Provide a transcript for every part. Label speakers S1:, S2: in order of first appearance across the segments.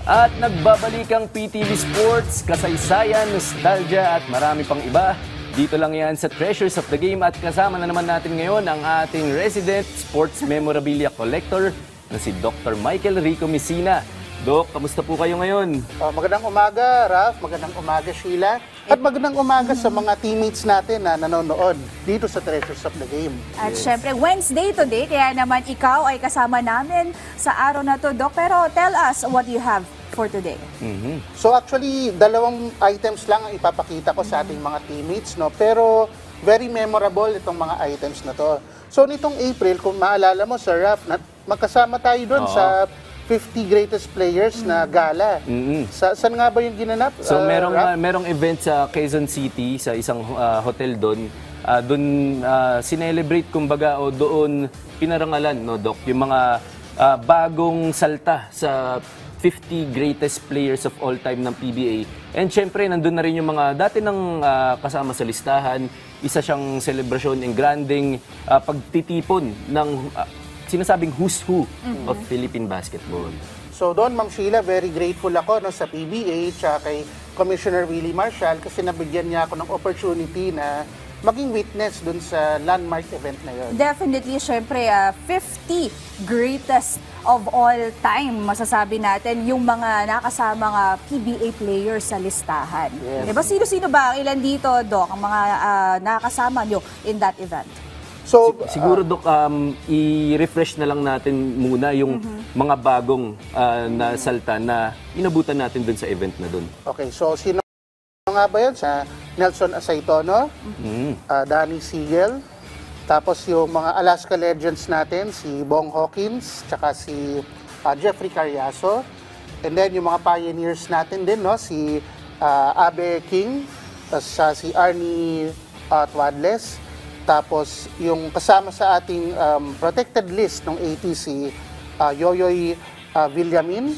S1: At nagbabalik ang PTV Sports, kasaysayan, nostalgia at marami pang iba. Dito lang yan sa Treasures of the Game at kasama na naman natin ngayon ang ating resident sports memorabilia collector na si Dr. Michael Rico Messina. Doc, kamusta po kayo ngayon?
S2: Magandang umaga, Ralph. Magandang umaga, Sheila. At magandang umaga sa mga teammates natin na nanonood dito sa Treasures of the Game.
S3: At syempre, Wednesday today, kaya naman ikaw ay kasama namin sa araw na to, Doc. Pero tell us what you have for today.
S2: So actually, dalawang items lang ang ipapakita ko sa ating mga teammates, no? Pero very memorable itong mga items na to. So nitong April, kung maalala mo, Sir Ralph, magkasama tayo doon sa 50 greatest players na gala. Saan nga ba yung ginanap?
S1: So merong event sa Quezon City sa isang hotel doon. Doon sinelebrate kumbaga o doon pinarangalan, no, Doc, yung mga bagong salta sa 50 greatest players of all time ng PBA. And syempre nandun na rin yung mga dati nang kasama sa listahan. Isa siyang celebration and granding pagtitipon ng sinasabing who's who of Philippine basketball.
S2: So doon, Ma'am Sheila, very grateful ako sa PBA at kay Commissioner Willie Marshall kasi nabigyan niya ako ng opportunity na maging witness doon sa landmark event na yun.
S3: Definitely, syempre, 50 greatest of all time, masasabi natin, yung mga nakasama PBA players sa listahan.
S2: Yes.
S3: Diba? Sino-sino ba? Ilan dito, Doc, ang mga nakasama nyo in that event?
S2: So,
S1: Siguro, Doc, i-refresh na lang natin muna yung mga bagong na salta na inabutan natin dun sa event na dun.
S2: okay, so sino nga ba yun? Sa Nelson Asaytono, Danny Siegel, tapos yung mga Alaska Legends natin, si Bong Hawkins, tsaka si Jeffrey Carriazo, and then yung mga pioneers natin din, no? Si Abe King, tapos si Arnie Tuadles, tapos yung kasama sa ating protected list ng ATC, Yoyoy Villamin,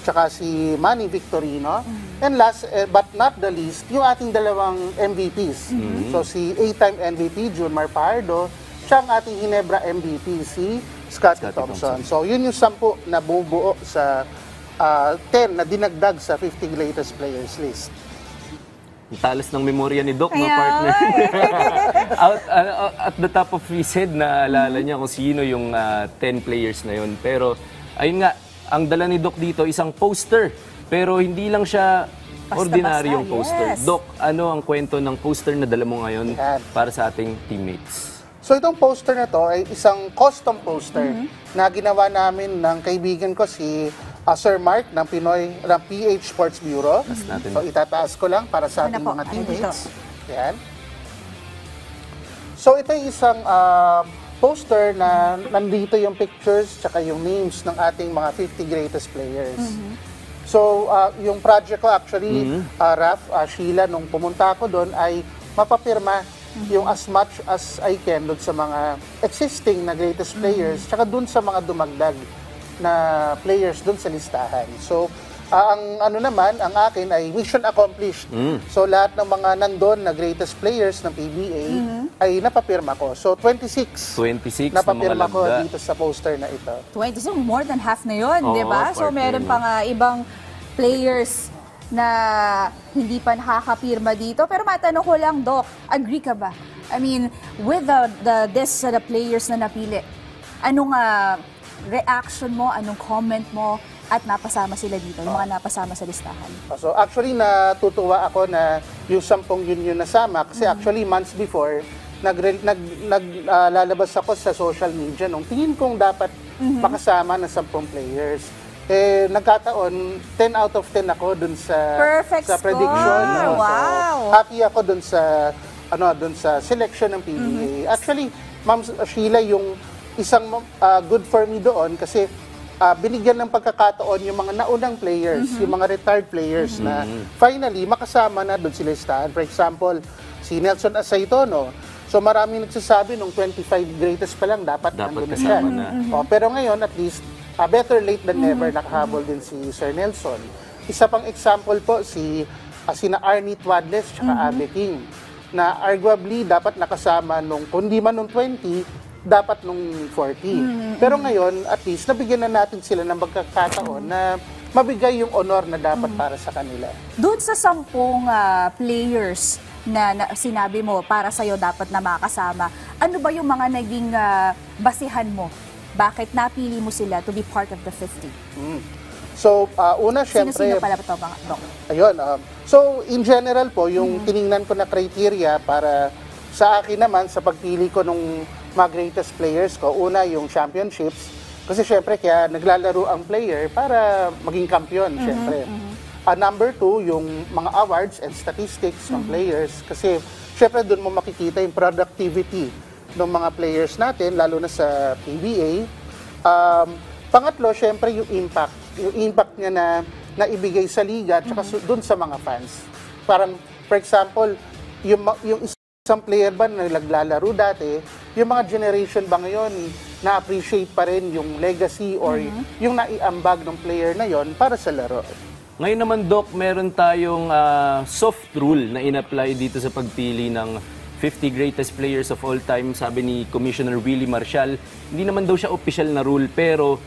S2: tsaka si Manny Victorino. And last but not the least, yung ating dalawang MVPs. So si 8-time MVP, Junmar Pardo, siya ang ating Ginebra MVP, si Scottie Thompson. So yun yung 10 na bumubuo sa 10 na dinagdag sa 50 greatest players list.
S1: Ang talas ng memorya ni Doc, no,
S3: Kaya
S1: partner? At the top of his head, naalala niya kung sino yung 10 players na yun. Pero, ayun nga, ang dala ni Doc dito, isang poster. Pero hindi lang siya ordinaryong poster.
S3: Yes.
S1: Doc, ano ang kwento ng poster na dala mo ngayon
S2: Yan.
S1: para sa ating teammates?
S2: So itong poster na to ay isang custom poster na ginawa namin ng kaibigan ko si Sir Mark ng PH Sports Bureau.
S1: natin.
S2: So itataas ko lang para sa
S3: Ano
S2: ating
S3: po?
S2: mga
S3: Ano
S2: teammates. Yan. So ito ay isang poster na nandito yung pictures tsaka yung names ng ating mga 50 greatest players. So yung project ko actually, Raf, Sheila, nung pumunta ako doon ay mapapirma yung as much as I can doon sa mga existing na greatest players tsaka doon sa mga dumagdag na players doon sa listahan. So, ang ano naman, ang akin ay mission accomplished. So, lahat ng mga nandun na greatest players ng PBA ay napapirma ko. So, 26
S1: 26 na mga
S2: napapirma ko
S1: lagda.
S2: dito sa poster na ito.
S3: 20, so more than half na yun,
S1: Oo,
S3: di ba? So
S1: partner,
S3: meron
S1: no?
S3: pa nga ibang players na hindi pa nakakapirma dito. Pero matanong ko lang, Doc, agree ka ba? I mean, with the players na napili, anong reaction mo, anong comment mo, at napasama sila dito, yung mga napasama sa listahan?
S2: So, actually, natutuwa ako na yung 10 yun nasama kasi actually, months before, naglalabas ako sa social media nung tingin kong dapat makasama na 10 players. Eh, nagkataon, 10 out of 10 ako dun sa
S3: Perfect
S2: sa prediction.
S3: score!
S2: no?
S3: Wow!
S2: So, happy ako dun sa selection ng PBA. Actually, Ma'am Sheila, yung isang good for me doon kasi binigyan ng pagkakataon yung mga naunang players, yung mga retired players na finally makasama na doon sa listahan. For example, si Nelson Asaytono. So maraming nagsasabi nung 25 greatest pa lang dapat nandun na siya.
S1: kasama na.
S2: Pero ngayon at least better late than never nakahabol din si Sir Nelson. Isa pang example po sina Arnie Tuadles at Abe King na arguably dapat nakasama nung kundi man nung 20 dapat nung 40. Pero ngayon, at least, nabigyan na natin sila ng magkakataon na mabigay yung honor na dapat para sa kanila.
S3: Doon sa 10 players na sinabi mo para sa'yo dapat na makasama, ano ba yung mga naging basihan mo? Bakit napili mo sila to be part of the 50?
S2: So, una, syempre...
S3: Sino-sino pala ito, mga Doc?
S2: Ayun. So, in general po, yung tiningnan ko na criteria para sa akin naman, sa pagpili ko nung mga greatest players ko, una, yung championships. Kasi syempre, kaya naglalaro ang player para maging kampiyon, syempre. Number 2, yung mga awards and statistics ng players. Kasi syempre, doon mo makikita yung productivity ng mga players natin, lalo na sa PBA. Pangatlo, syempre, yung impact. Yung impact niya na naibigay sa liga at saka doon sa mga fans. Parang, for example, yung isang player ba na naglalaro dati, yung mga generation ba ngayon na-appreciate pa rin yung legacy or yung naiambag ng player na yon para sa laro.
S1: Ngayon naman, Doc, meron tayong soft rule na in-apply dito sa pagpili ng 50 greatest players of all time. Sabi ni Commissioner Willie Marcial, hindi naman daw siya official na rule, pero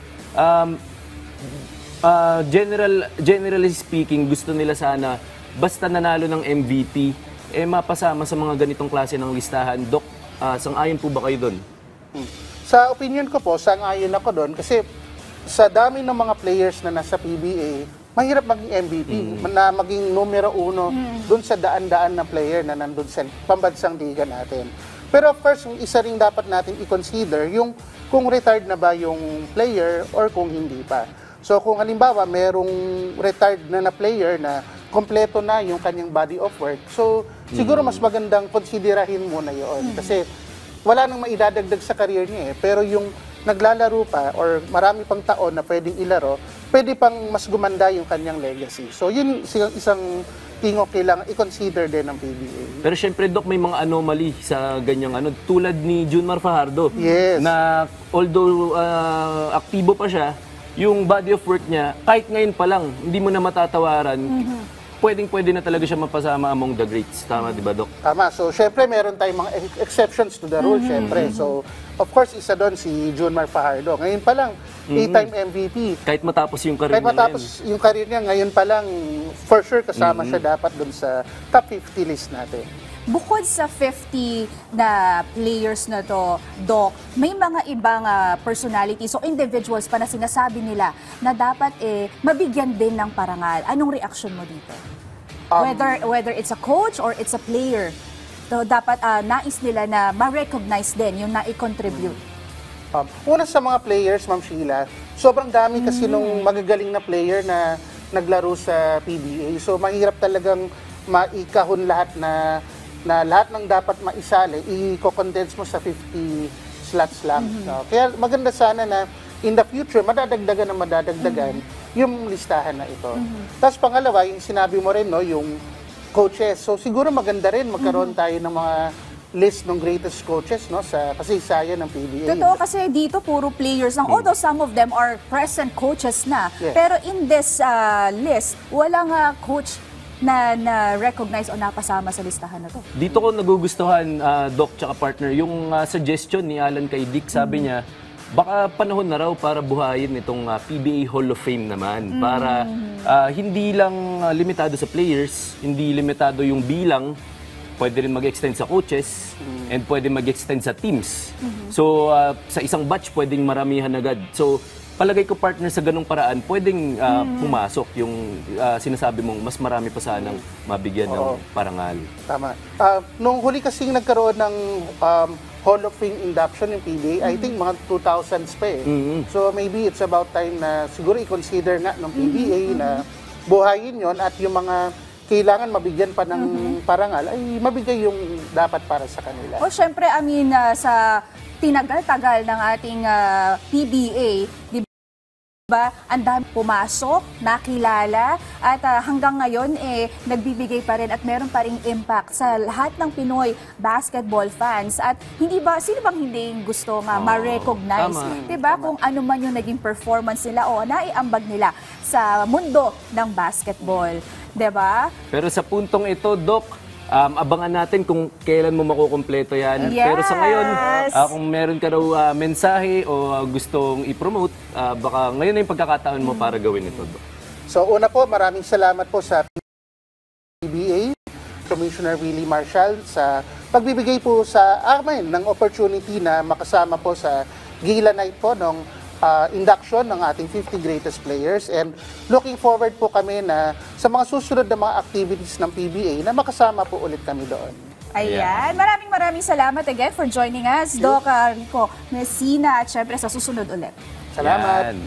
S1: generally speaking, gusto nila sana basta nanalo ng MVP, mapasama sa mga ganitong klase ng listahan. Doc, sang-ayon po ba kayo doon?
S2: Sa opinion ko po, sang-ayon ako doon kasi sa dami ng mga players na nasa PBA, mahirap maging MVP, na maging numero 1 doon sa daan-daan na player na nandun sa pambansang liga natin. Pero of course, yung isa ring dapat natin i-consider yung kung retired na ba yung player or kung hindi pa. So kung halimbawa merong retired na player na kompleto na yung kanyang body of work, so siguro mas magandang konsiderahin muna yun. Kasi wala nang maidadagdag sa career niya pero yung naglalaro pa or marami pang taon na pwedeng ilaro, pwede pang mas gumanda yung kanyang legacy. So yun isang tingok kailangan i-consider din ng PBA.
S1: Pero syempre, Doc, may mga anomaly sa ganyang tulad ni Junmar Fajardo.
S2: Yes.
S1: Na although aktibo pa siya, yung body of work niya, kahit ngayon pa lang, hindi mo na matatawaran, pwedeng-pwede na talaga siya mapasama among the greats. Tama, di ba, Doc?
S2: Tama. So, syempre, meron tayong mga exceptions to the rule, syempre. So, of course, isa doon si Junmar Fajardo. Ngayon pa lang, 8-time MVP.
S1: Kahit matapos yung career
S2: Kahit matapos yung career niya, ngayon pa lang, for sure, kasama siya dapat doon sa top 50 list natin.
S3: Bukod sa 50 na players na to, Doc, may mga ibang personalities o individuals pa na sinasabi nila na dapat mabigyan din ng parangal. Anong reaction mo dito? Whether it's a coach or it's a player, so dapat nais nila na ma-recognize din yung na-contribute.
S2: Una sa mga players, Ma'am Sheila, sobrang dami kasi nung magagaling na player na naglaro sa PBA. So mahirap talagang maikahon lahat na lahat ng dapat maisali, i-condense mo sa 50 slots lang. Kaya maganda sana na in the future, madadagdagan yung listahan na ito. Tapos pangalawa, yung sinabi mo rin, no, yung coaches. So siguro maganda rin magkaroon tayo ng mga list ng greatest coaches no sa kasaysayan ng PBA.
S3: Totoo kasi dito puro players lang. Although some of them are present coaches na.
S2: Yes.
S3: Pero in this list, walang coach na recognize o napasama sa listahan na to.
S1: Dito ko nagugustuhan, Doc tsaka partner, yung suggestion ni Alan kay Dick, sabi niya, baka panahon na raw para buhayin itong PBA Hall of Fame naman. Para hindi lang limitado sa players, hindi limitado yung bilang, pwede rin mag-extend sa coaches, and pwede mag-extend sa teams. So, sa isang batch, pwedeng maramihan agad. So, palagay ko, partner, sa ganung paraan, pwedeng pumasok yung sinasabi mong mas marami pa sanang mabigyan ng parangal.
S2: Tama. Nung huli kasing nagkaroon ng Hall of Fame induction ng PBA, I think mga 2000s pa So maybe it's about time na siguro i-consider nga ng PBA na buhayin yon at yung mga kailangan mabigyan pa ng parangal ay mabigay yung dapat para sa kanila.
S3: O syempre, I mean, sa tinagal-tagal ng ating PBA, di ba, ang dami pumasok, nakilala, at hanggang ngayon, nagbibigay pa rin at meron pa ring impact sa lahat ng Pinoy basketball fans. At hindi ba, sino bang hindi gusto nga ma-recognize? Di ba, kung ano man yung naging performance nila o naiambag nila sa mundo ng basketball. Di ba?
S1: Pero sa puntong ito, Doc, abangan natin kung kailan mo makukumpleto yan.
S3: Yes!
S1: Pero sa ngayon, kung meron ka raw mensahe o gustong i-promote, baka ngayon na yung pagkakataon mo para gawin ito, Doc.
S2: So una po, maraming salamat po sa PBA, Commissioner Willie Marshall, sa pagbibigay po sa amin ng opportunity na makasama po sa Gala Night po ng induction ng ating 50 greatest players, and looking forward po kami na sa mga susunod na mga activities ng PBA na makasama po ulit kami doon.
S3: Ayan. Maraming salamat again for joining us, Doc Rico Messina, at syempre sa susunod ulit.
S2: Salamat!
S1: Yan.